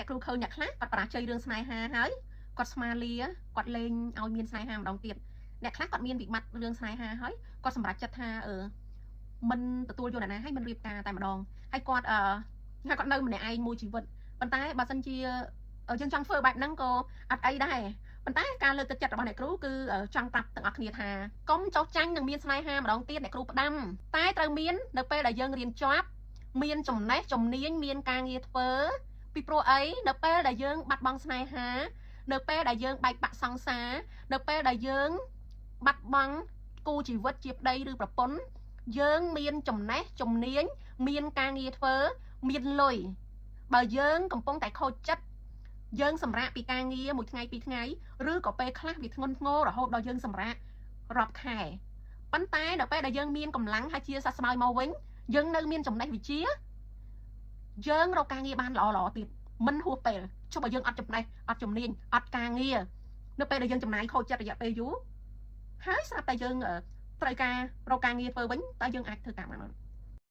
គ្រូឃើញអ្នកខ្លះគាត់ប្រាជ័យរឿងស្នេហាហើយគាត់ស្មាលាគាត់លេងឲ្យមានស្នេហាម្ដងទៀតអ្នកខ្លះគាត់មានវិបត្តិរឿងស្នេហាហើយគាត់សម្រេចចិត្តថាមិនទទួលយកអ្នកណាហើយមិនរៀបការតែម្ដងហើយគាត់គាត់នៅម្នាក់ឯងមួយជីវិតប៉ុន្តែបើសិនជាយើងចង់ធ្វើបែបហ្នឹងក៏អត់អីដែរប៉ុន្តែការលើកទឹកចិត្តរបស់អ្នកគ្រូគឺចង់ប្រាប់ទាំងអស់គ្នាថាកុំចោទចាញ់នឹងមានស្នេហាម្ដងទៀតអ្នកគ្រូផ្ដាំតែត្រូវមាននៅពេលដែលយើងរៀនចប់មានចំណេះជំនាញមានការងារធ្វើពីព្រោះអីនៅពេលដែលយើងបាត់បង់ស្នេហានៅពេលដែលយើងបែកបាក់សង្សារនៅពេលដែលយើងបាត់បង់គូជីវិតជាប្តីឬប្រពន្ធយើងមានចំណេះជំនាញមានការងារធ្វើមានលុយបើយើងកំពុងតែខូចចិត្តយើងសម្រាកពីការងារមួយថ្ងៃពីរថ្ងៃឬក៏ពេលខ្លះវាធ្ងន់ធ្ងររហូតដល់យើងសម្រាករាប់ខែប៉ុន្តែដល់ពេលដែលយើងមានកម្លាំងហើយជាសះស្បើយមកវិញយើងនៅមានចំណេះវិជ្ជាយើងរកការងារបានល្អទៀតមិនហួសពេលចុះបើយើងអត់ចំណេះអត់ជំនាញអត់ការងារនៅពេលដែលយើងចំណាយខូចចិត្តរយៈពេលយូរហើយស្រាប់តែយើងត្រូវការរកការងារធ្វើវិញតើយើងអាចធ្វើតាមបាន